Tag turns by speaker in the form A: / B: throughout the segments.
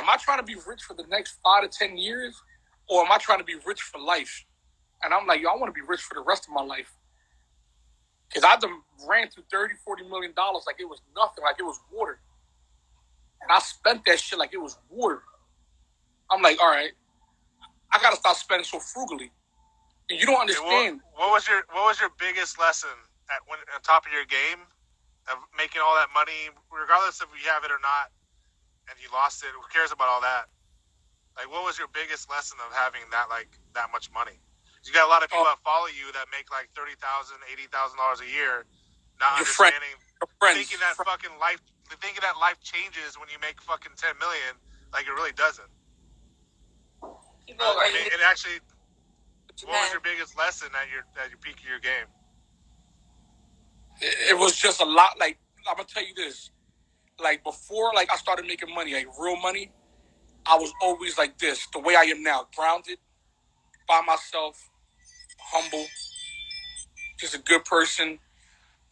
A: I trying to be rich for the next 5 to 10 years, or am I trying to be rich for life? And I'm like, yo, I want to be rich for the rest of my life. Because I done ran through $30-40 million like it was nothing, like it was water. And I spent that shit like it was water. I'm like, all right, I got to start spending so frugally. And you don't understand.
B: What was your biggest lesson on top of your game of making all that money, regardless if you have it or not, and you lost it? Who cares about all that? Like, what was your biggest lesson of having that much money? You got a lot of people that follow you that make like $30,000, $80,000 a year, not understanding, thinking that life changes when you make fucking 10 million. Like, it really doesn't. It actually. What was your biggest lesson at your peak of your game?
A: It was just a lot. Like, I'm gonna tell you this. Like, before, like, I started making money, like real money, I was always like this, the way I am now, grounded, by myself, humble, just a good person.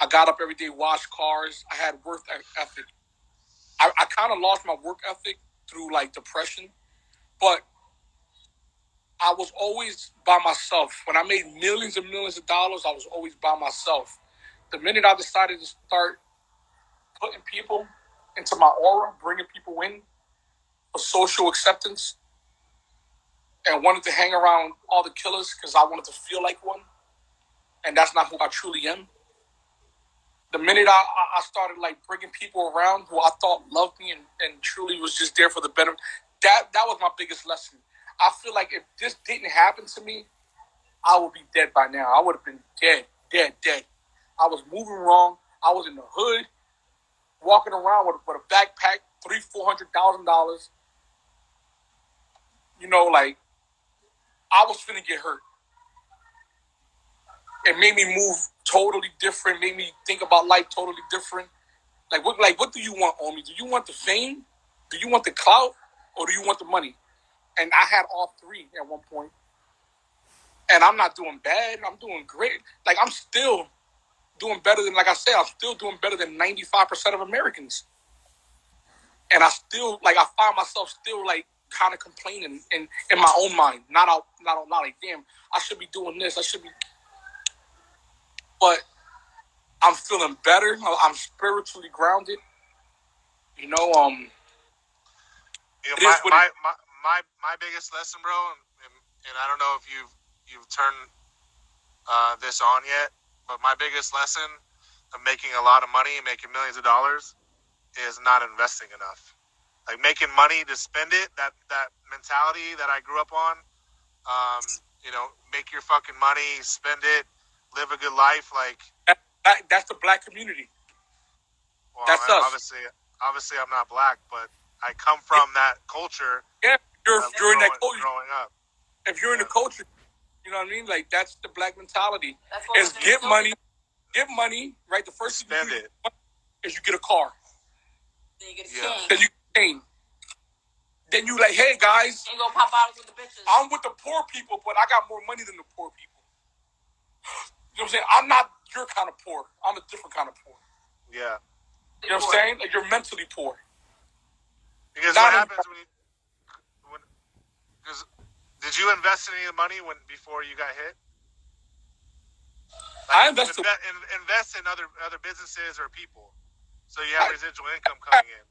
A: I got up every day, washed cars. I had work ethic. I kind of lost my work ethic through, like, depression, but I was always by myself. When I made millions and millions of dollars, I was always by myself. The minute I decided to start putting people into my aura, bringing people in for social acceptance, and wanted to hang around all the killers because I wanted to feel like one, and that's not who I truly am. The minute I started, like, bringing people around who I thought loved me and truly was just there for the better, that was my biggest lesson. I feel like if this didn't happen to me, I would be dead by now. I would have been dead. I was moving wrong. I was in the hood, walking around with a backpack, $300,000-$400,000. You know, like, I was finna get hurt. It made me move totally different. Made me think about life totally different. Like what do you want, Omi? Do you want the fame? Do you want the clout? Or do you want the money? And I had all three at one point. And I'm not doing bad. I'm doing great. Like, I'm still doing better than, like I said, I'm still doing better than 95% of Americans. And I still, like, I find myself still, like, kind of complaining in my own mind. Not like, damn, I should be doing this. I should be. But I'm feeling better. I'm spiritually grounded. You know,
B: my biggest lesson, bro, and I don't know if you've turned this on yet, but my biggest lesson of making a lot of money, making millions of dollars, is not investing enough. Like, making money to spend it, that mentality that I grew up on, make your fucking money, spend it, live a good life. Like,
A: that's the black community.
B: Well, that's us. Obviously, I'm not black, but I come from that culture.
A: Yeah, you're in that culture.
B: Growing up.
A: If you're in the culture, you know what I mean? Like, that's the black mentality. Is get money, right? The first thing you do is you get a car.
C: Then you get a chain.
A: Then you get a chain. Then you like, hey, guys.
C: You go pop out with the bitches.
A: I'm with the poor people, but I got more money than the poor people. You know what I'm saying? I'm not your kind of poor. I'm a different kind of poor.
B: Yeah.
A: You know what I'm saying? Like, you're mentally poor.
B: Because what happens did you invest any money before you got hit? Like,
A: I invested.
B: Invest in other businesses or people, so you have residual income coming in.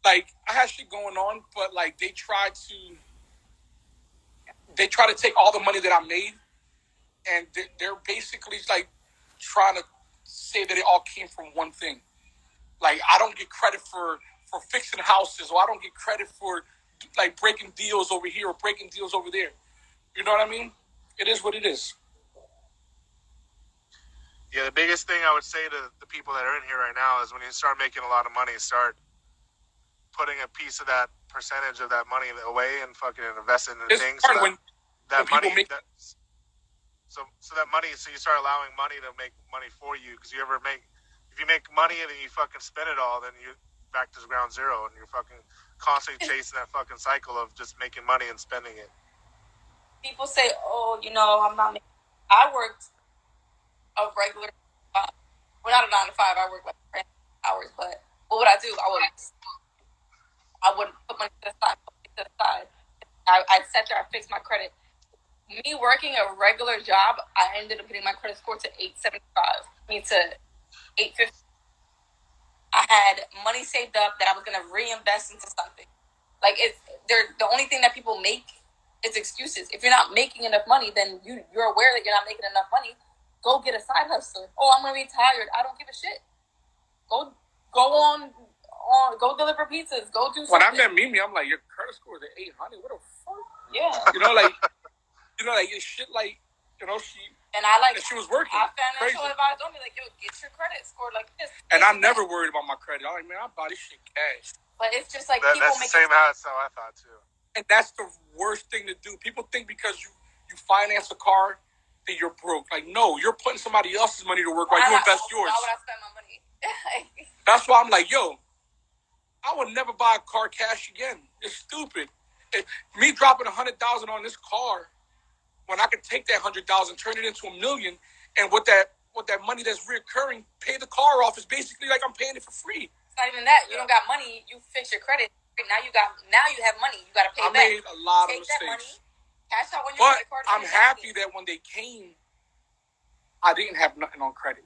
A: Like, I had shit going on, but, like, they try to take all the money that I made, and they're basically, like, trying to say that it all came from one thing. Like, I don't get credit for fixing houses, or I don't get credit for, like, breaking deals over here or breaking deals over there. You know what I mean? It is what it is.
B: Yeah, the biggest thing I would say to the people that are in here right now is when you start making a lot of money, start putting a piece of that percentage of that money away and fucking investing in things. So you start allowing money to make money for you. Because if you make money and then you fucking spend it all, then you're back to ground zero and you're fucking constantly chasing that fucking cycle of just making money and spending it.
C: People say, oh, I'm not making. I worked a regular, not a 9 to 5. I worked like hours, but what would I do? I would put money to the side. I sat there, I fixed my credit. Me working a regular job, I ended up getting my credit score to 875. To 850. I had money saved up that I was going to reinvest into something. Like, they're the only thing that people make is excuses. If you're not making enough money, then you're aware that you're not making enough money. Go get a side hustle. Oh, I'm going to be tired. I don't give a shit. Go go deliver pizzas. Go do something.
A: When I met Mimi, I'm like, your credit score is at 800. What the fuck?
C: Yeah.
A: Like shit. Like, she.
C: And I like.
A: And she was working.
C: I financial advice on me like, yo, get your credit score like this.
A: And I'm never worried about my credit. I'm like, man, I buy this shit cash.
C: But it's just like
B: people that's the same how I thought too.
A: And that's the worst thing to do. People think because you finance a car that you're broke. Like, no, you're putting somebody else's money to work while you invest yours.
C: Why would I spend my money?
A: That's why I'm like, yo, I would never buy a car cash again. It's stupid. Me dropping $100,000 on this car when I could take that $100,000, turn it into $1 million, and with that money that's reoccurring, pay the car off. It's basically like I'm paying it for free.
C: It's not even that. You don't got money. You fix your credit. Now you have money. You got to pay back.
A: I made a lot of mistakes. That money,
C: cash out on your credit card.
A: I'm happy that when they came, I didn't have nothing on credit.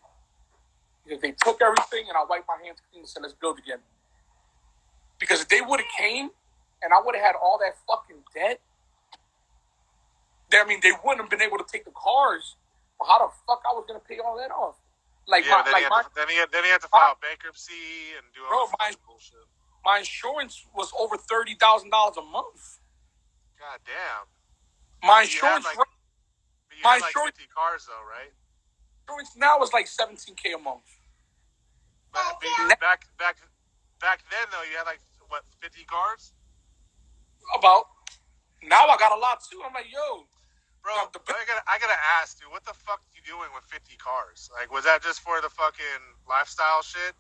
A: Because they took everything and I wiped my hands clean and said, let's build again. Because if they would have came and I would have had all that fucking debt, they wouldn't have been able to take the cars. Well, how the fuck I was going to pay all that off? Like,
B: yeah, then he had to file bankruptcy and do all this bullshit.
A: My insurance was over $30,000 a month.
B: God damn.
A: My insurance...
B: You had 50 cars, though, right?
A: Insurance now is like $17K a month.
B: Back then, though, you had 50 cars?
A: About. Now I got a lot, too. I'm like, yo...
B: Bro, I gotta ask, dude, what the fuck are you doing with 50 cars? Like, was that just for the fucking lifestyle shit?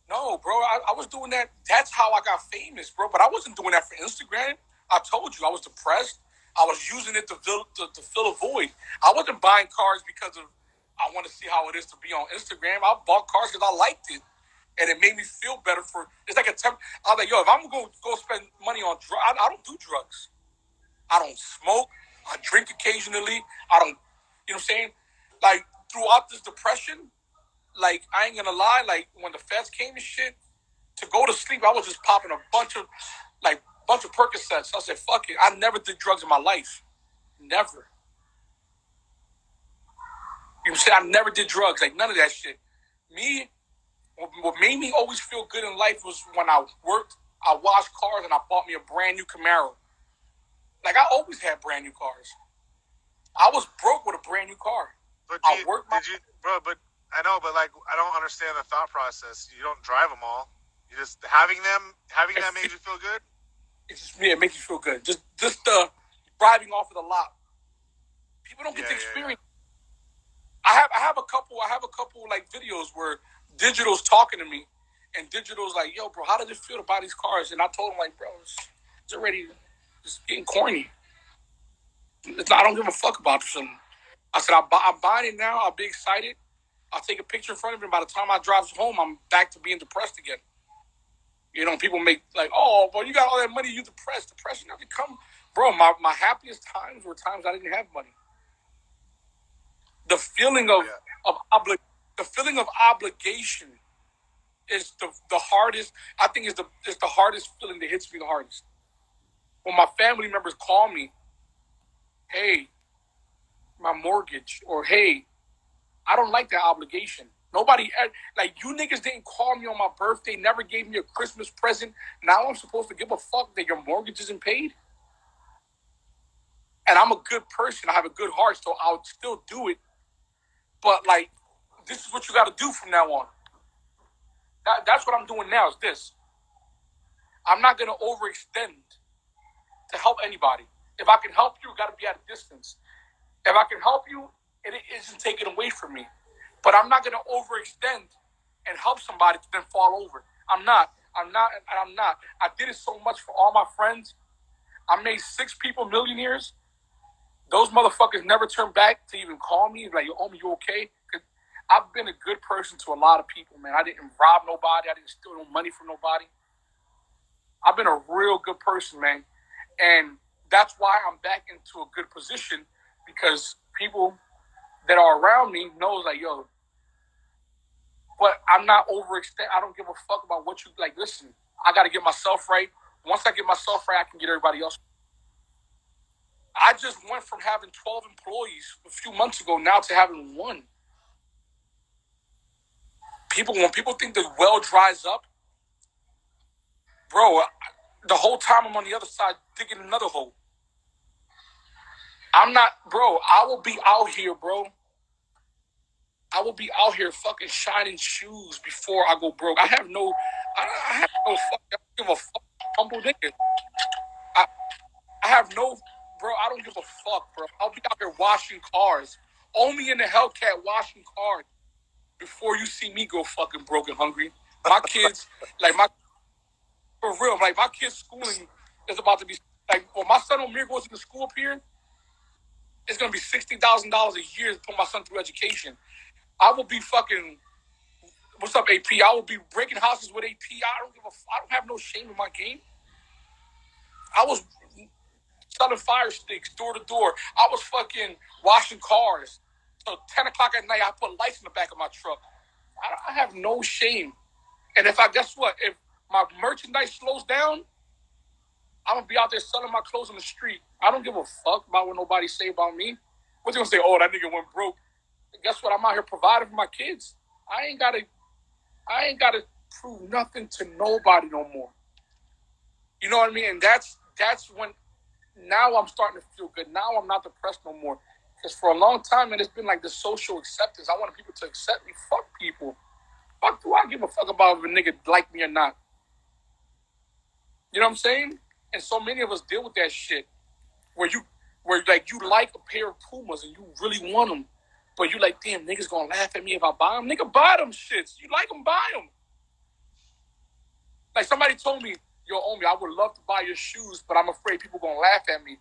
A: No, bro, I was doing that. That's how I got famous, bro. But I wasn't doing that for Instagram. I told you, I was depressed. I was using it to fill a void. I wasn't buying cars because of I want to see how it is to be on Instagram. I bought cars because I liked it, and it made me feel better. It's like I was like, yo, if I'm gonna go spend money on drugs, I don't do drugs. I don't smoke. I drink occasionally. I don't, you know what I'm saying? Like, throughout this depression, like, I ain't gonna lie, like, when the feds came and shit, to go to sleep, I was just popping a bunch of Percocets. I said, fuck it. I never did drugs in my life. Never. You know what I'm saying? I never did drugs. Like, none of that shit. What made me always feel good in life was when I worked, I washed cars, and I bought me a brand new Camaro. Like, I always had brand new cars. I was broke with a brand new car.
B: But I don't understand the thought process. You don't drive them all. You just having them made you feel good.
A: It makes you feel good. Just the driving off of the lot. People don't get to experience. Yeah. I have a couple like videos where Digital's talking to me, and Digital's like, "Yo, bro, how does it feel to buy these cars?" And I told him, like, "Bro, it's already." It's getting corny. I don't give a fuck about this. I said, I'm buying it now. I'll be excited. I'll take a picture in front of it. By the time I drive home, I'm back to being depressed again. You know, people make like, oh, well, you got all that money, you depressed. Depression never come. Bro, my happiest times were times I didn't have money. The feeling of obligation is the hardest. I think it's the hardest feeling that hits me the hardest. When my family members call me, hey, my mortgage, or hey, I don't like that obligation. Nobody, like, you niggas didn't call me on my birthday, never gave me a Christmas present. Now I'm supposed to give a fuck that your mortgage isn't paid? And I'm a good person. I have a good heart, so I'll still do it. But, like, this is what you got to do from now on. That's what I'm doing now is this. I'm not going to overextend to help anybody. If I can help you, got to be at a distance. If I can help you, it isn't taken away from me. But I'm not going to overextend and help somebody to then fall over. I'm not. I did it so much for all my friends. I made 6 people millionaires. Those motherfuckers never turned back to even call me. Like, yo, homie, you okay? 'Cause I've been a good person to a lot of people, man. I didn't rob nobody. I didn't steal no money from nobody. I've been a real good person, man. And that's why I'm back into a good position, because people that are around me knows like, yo, but I'm not overextend. I don't give a fuck about what you like. Listen, I got to get myself right. Once I get myself right, I can get everybody else. I just went from having 12 employees a few months ago now to having one. When people think the well dries up, bro, the whole time I'm on the other side digging another hole. I'm not, bro. I will be out here, bro. I will be out here fucking shining shoes before I go broke. I have no fuck. I don't give a fuck. Humble nigga. I have no, bro. I don't give a fuck, bro. I'll be out here washing cars. Only in the Hellcat washing cars before you see me go fucking broke and hungry. My kids, for real, like my kids' schooling is about to be like, when my son Omir goes into school up here, it's gonna be $60,000 a year to put my son through education. I will be fucking. What's up, AP? I will be breaking houses with AP. I don't have no shame in my game. I was selling fire sticks door to door. I was fucking washing cars. So 10 o'clock at night, I put lights in the back of my truck. I have no shame. And guess what? If my merchandise slows down, I'm gonna be out there selling my clothes on the street. I don't give a fuck about what nobody say about me. What they gonna say? Oh, that nigga went broke. And guess what? I'm out here providing for my kids. I ain't gotta prove nothing to nobody no more. You know what I mean? And that's when now I'm starting to feel good. Now I'm not depressed no more. Because for a long time, man, it's been like the social acceptance. I wanted people to accept me. Fuck people. Fuck do I give a fuck about if a nigga like me or not? You know what I'm saying? And so many of us deal with that shit. Where you like a pair of Pumas and you really want them. But you like, damn, niggas gonna laugh at me if I buy them. Nigga, buy them shits. You like them, buy them. Like somebody told me, yo, Omi, I would love to buy your shoes, but I'm afraid people gonna laugh at me.